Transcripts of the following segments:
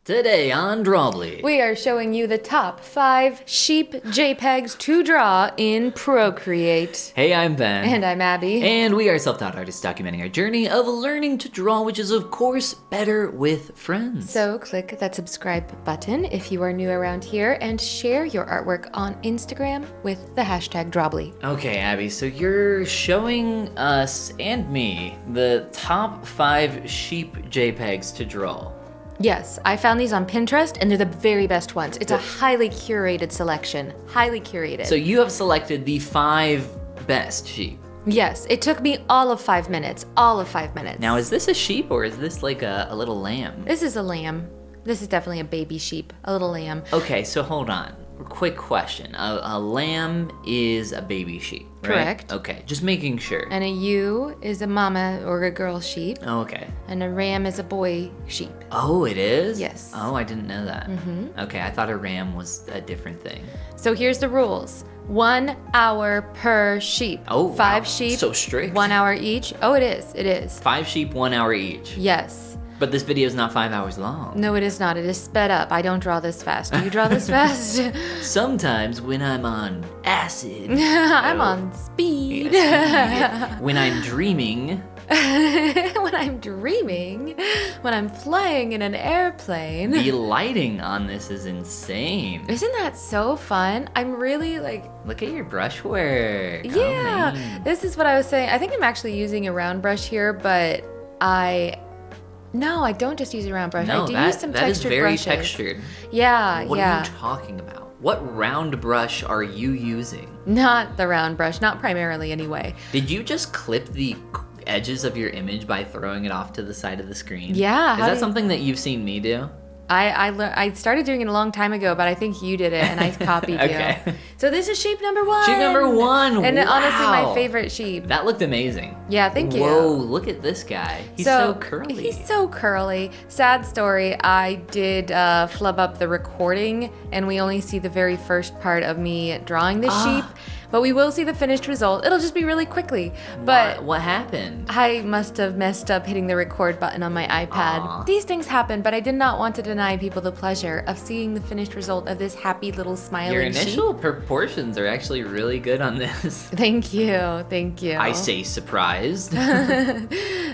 Today on Drawbli, we are showing you the top 5 sheep JPEGs to draw in Procreate. Hey, I'm Ben. And I'm Abby. And we are self-taught artists documenting our journey of learning to draw, which is, of course, better with friends. So click that subscribe button if you are new around here and share your artwork on Instagram with the hashtag Drawbli. Okay, Abby, so you're showing us and me the top 5 sheep JPEGs to draw. Yes, I found these on Pinterest and they're the very best ones. It's a highly curated selection. Highly curated. So you have selected the 5 best sheep. Yes, it took me all of 5 minutes. All of 5 minutes. Now, is this a sheep or is this like a little lamb? This is a lamb. This is definitely a baby sheep, a little lamb. Okay, so hold on. Quick question. A lamb is a baby sheep, right? Correct. Okay, just making sure. And a ewe is a mama or a girl sheep. Oh, okay. And a ram is a boy sheep. Oh, it is? Yes. Oh, I didn't know that. Mm-hmm. Okay, I thought a ram was a different thing. So here's the rules. 1 hour per sheep. Oh, 5 wow. sheep. So strict. 1 hour each. Oh, it is. It is. 5 sheep, 1 hour each. Yes. But this video is not 5 hours long. No, it is not. It is sped up. I don't draw this fast. Do you draw this fast? Sometimes when I'm on acid. I'm on speed. Yes, when I'm dreaming. When I'm dreaming. When I'm flying in an airplane. The lighting on this is insane. Isn't that so fun? I'm really like... Look at your brush work. Yeah. Oh, man. This is what I was saying. I think I'm actually using a round brush here, but No, I don't just use a round brush. No, I do that, use some that is textured very brushes. textured. Yeah, What yeah. are you talking about? What round brush are you using? Not the round brush, not primarily anyway. Did you just clip the edges of your image by throwing it off to the side of the screen? Yeah. Is that something that you've seen me do? I started doing it a long time ago, but I think you did it and I copied Okay. you. So this is sheep number 1. Sheep number 1. And honestly, my wow. favorite sheep. That looked amazing. Yeah, thank you. Whoa, look at this guy. He's so curly. He's so curly. Sad story, I did flub up the recording and we only see the very first part of me drawing the sheep. But we will see the finished result. It'll just be really quickly. But What happened? I must have messed up hitting the record button on my iPad. Aw. These things happen, but I did not want to deny people the pleasure of seeing the finished result of this happy little smiling Your sheep. initial proportions are actually really good on this. Thank you, thank you. I say surprised.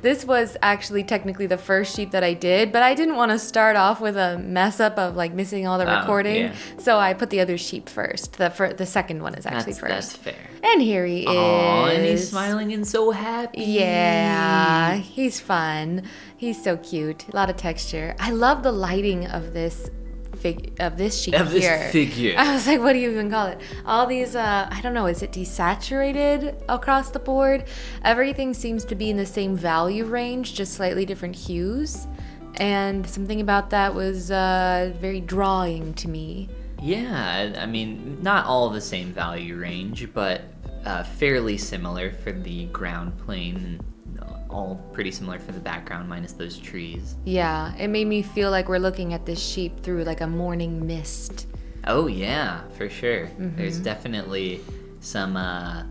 This was actually technically the first sheep that I did, but I didn't want to start off with a mess up of like missing all the recording. Yeah. So I put the other sheep first. The second one is actually first. That's fair. And here he is. Aww, and he's smiling and so happy. Yeah, he's fun. He's so cute. A lot of texture. I love the lighting of this sheep Of this here. figure. I was like, what do you even call it? All these, I don't know, is it desaturated across the board? Everything seems to be in the same value range, just slightly different hues. And something about that was very drawing to me. Yeah, I mean, not all the same value range, but fairly similar for the ground plane, and all pretty similar for the background, minus those trees. Yeah, it made me feel like we're looking at this sheep through like a morning mist. Oh yeah, for sure. Mm-hmm. There's definitely some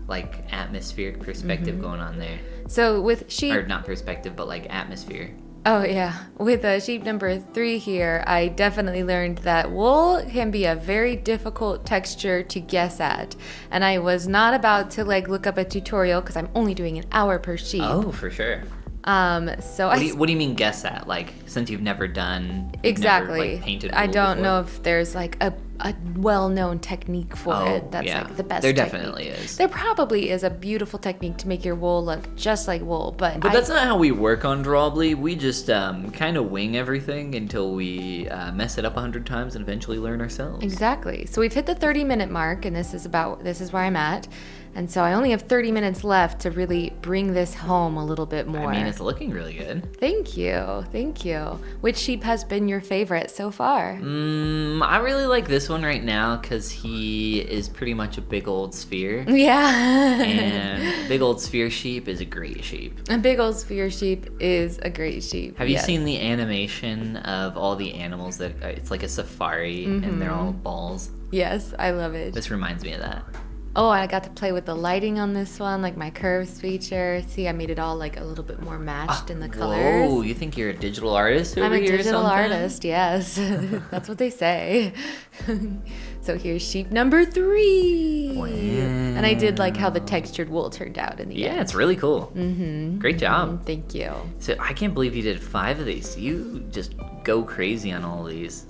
like atmospheric perspective Mm-hmm. going on there. So with sheep... Or not perspective, but like atmosphere. Oh yeah, with sheep number 3 here, I definitely learned that wool can be a very difficult texture to guess at. And I was not about to like look up a tutorial because I'm only doing an hour per sheep. Oh, for sure. So What do you mean guess at? Like, since you've never done... you've exactly. Never, like, painted I wool don't before? know if there's like a well-known technique for it that's yeah. like the best There technique. definitely is. There probably is a beautiful technique to make your wool look just like wool, but That's not how we work on Drawbli. We just kind of wing everything until we mess it up 100 times and eventually learn ourselves. Exactly. So we've hit the 30-minute mark, and this is where I'm at. And so I only have 30 minutes left to really bring this home a little bit more. I mean, it's looking really good. Thank you. Thank you. Which sheep has been your favorite so far? I really like this one right now because he is pretty much a big old sphere. Yeah. And big old sphere sheep is a great sheep. A big old sphere sheep is a great sheep. Have you yes. seen the animation of all the animals that it's like a safari and they're all balls? Yes, I love it. This reminds me of that. Oh, I got to play with the lighting on this one, like my curves feature. See, I made it all like a little bit more matched in the colors. Whoa, you think you're a digital artist over I'm a here or digital something? artist, yes. That's what they say. So here's sheep number 3. Wow. And I did like how the textured wool turned out in the end. Yeah, it's really cool. Mm-hmm. Great job. Thank you. So I can't believe you did 5 of these. You just go crazy on all of these.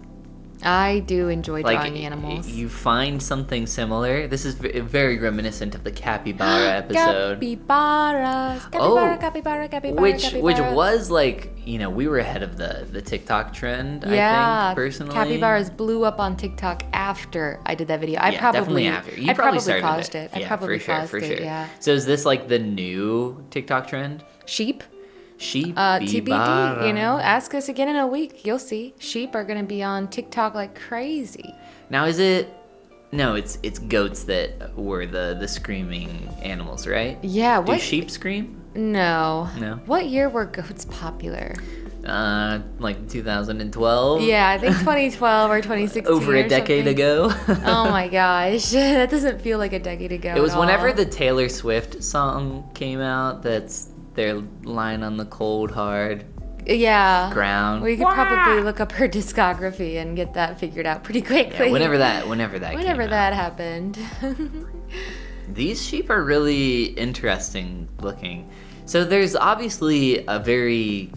I do enjoy drawing animals. You find something similar. This is very reminiscent of the capybara episode. Capybaras. Capybara, capybara, Which capybara. was like, we were ahead of the TikTok trend, Yeah, I think, personally. capybaras blew up on TikTok after I did that video. Definitely after. You probably started caused it. I Yeah, probably for sure, caused for it, sure. yeah. So is this like the new TikTok trend? Sheep? Sheep? TBD, ask us again in a week. You'll see. Sheep are going to be on TikTok like crazy. Now is it... No, it's goats that were the screaming animals, right? Yeah, Do what? sheep scream? No. No? What year were goats popular? Like 2012? Yeah, I think 2012 or 2016. Over a decade something. ago. Oh my gosh. That doesn't feel like a decade ago. It was at whenever all. the Taylor Swift song came out. That's their line on the cold, hard Yeah. ground. We could probably look up her discography and get that figured out pretty quickly. Yeah, whenever that Whenever came out. that happened. These sheep are really interesting looking. So there's obviously a very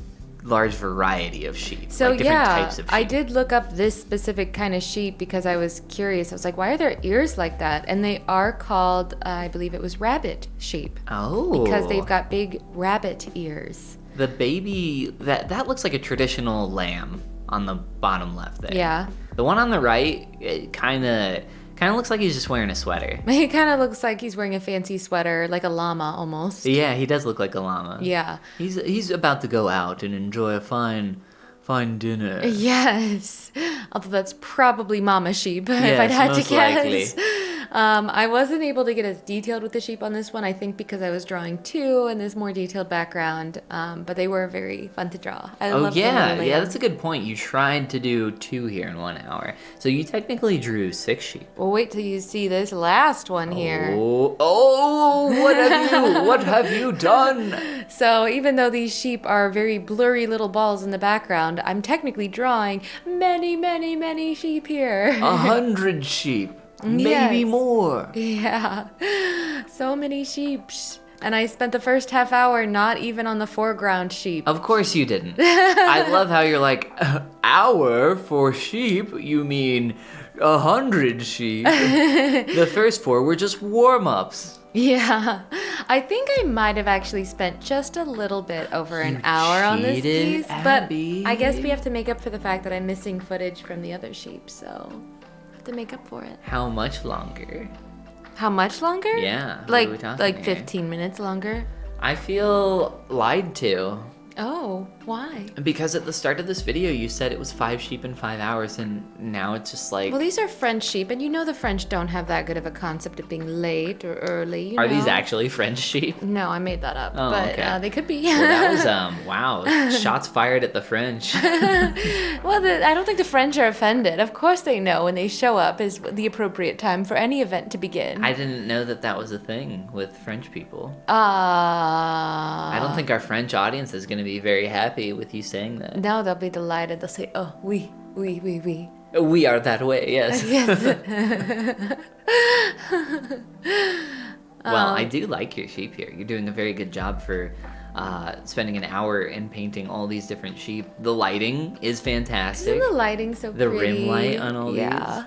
large variety of sheep. So like different yeah, types of sheep. I did look up this specific kind of sheep because I was curious. I was like, why are their ears like that? And they are called, I believe it was rabbit sheep. Oh. Because they've got big rabbit ears. The baby, that looks like a traditional lamb on the bottom left there. Yeah. The one on the right, it kind of looks like he's just wearing a sweater. He kind of looks like he's wearing a fancy sweater, like a llama almost. Yeah, he does look like a llama. Yeah. He's about to go out and enjoy a fine dinner. Yes. Although that's probably mama sheep, if Yes, I'd had to most guess. likely. I wasn't able to get as detailed with the sheep on this one, I think because I was drawing 2 and there's more detailed background, but they were very fun to draw. I Oh loved the yeah, little yeah, lamb. that's a good point. You tried to do 2 here in 1 hour. So you technically drew 6 sheep. Well, wait till you see this last one here. Oh, what have you done? So even though these sheep are very blurry little balls in the background, I'm technically drawing many, many, many sheep here. 100 sheep. Maybe Yes. more. Yeah, so many sheep. And I spent the first half hour not even on the foreground sheep. Of course you didn't. I love how you're like, hour for sheep? You mean 100 sheep? The first 4 were just warm-ups. Yeah, I think I might have actually spent just a little bit over an hour on this cheated, piece, Abby. but I guess we have to make up for the fact that I'm missing footage from the other sheep, so I have to make up for it. How much longer? How much longer? Yeah, what are we Like talking here? 15 minutes longer. I feel lied to. Oh, why? Because at the start of this video, you said it was 5 sheep in 5 hours, and now it's just like... Well, these are French sheep, and you know the French don't have that good of a concept of being late or early. You Are know? these actually French sheep? No, I made that up, Oh, but okay. they could be. Well, that was, wow, shots fired at the French. Well, I don't think the French are offended. Of course they know when they show up is the appropriate time for any event to begin. I didn't know that was a thing with French people. I I don't think our French audience is going to be very happy with you saying that. No, they'll be delighted. They'll say, oh, oui. We are that way, yes. Yes. Well, I do like your sheep here. You're doing a very good job for spending an hour and painting all these different sheep. The lighting is fantastic. Isn't the lighting so The pretty? rim light on all these,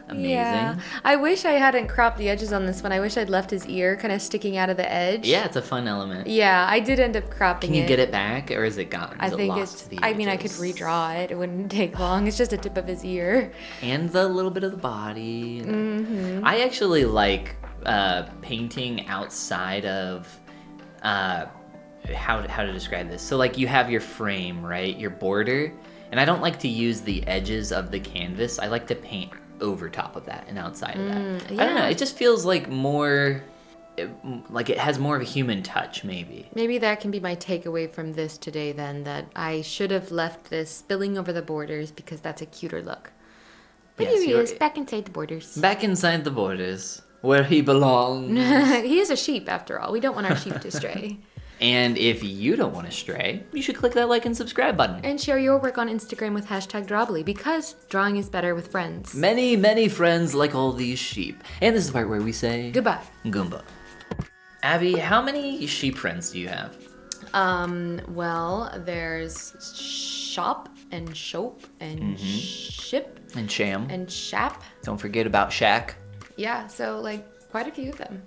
amazing. Yeah. I wish I hadn't cropped the edges on this one. I wish I'd left his ear kind of sticking out of the edge. Yeah, it's a fun element. Yeah, I did end up cropping Can it. you get it back, or is it gone? I Is it think lost it's. to the I mean, I could edges? redraw it. It wouldn't take long. It's just a tip of his ear. And the little bit of the body. Mm-hmm. I actually like painting outside of how to describe this. So like you have your frame, right? Your border, and I don't like to use the edges of the canvas. I like to paint over top of that and outside of that. I don't know. yeah. It just feels like more. Like it has more of a human touch, maybe. Maybe that can be my takeaway from this today then, that I should have left this spilling over the borders because that's a cuter look. But Yes, here he you're- is, back inside the borders. Back inside the borders. where he belongs. He is a sheep, after all. We don't want our sheep to stray. And if you don't want to stray, you should click that like and subscribe button. And share your work on Instagram with #Drawbli, because drawing is better with friends. Many, many friends like all these sheep. And this is the part where we say... Goodbye. Goomba. Abby, how many sheep friends do you have? Well, there's shop and shope and ship And Sham. and shap. Don't forget about Shaq. Yeah, so like quite a few of them.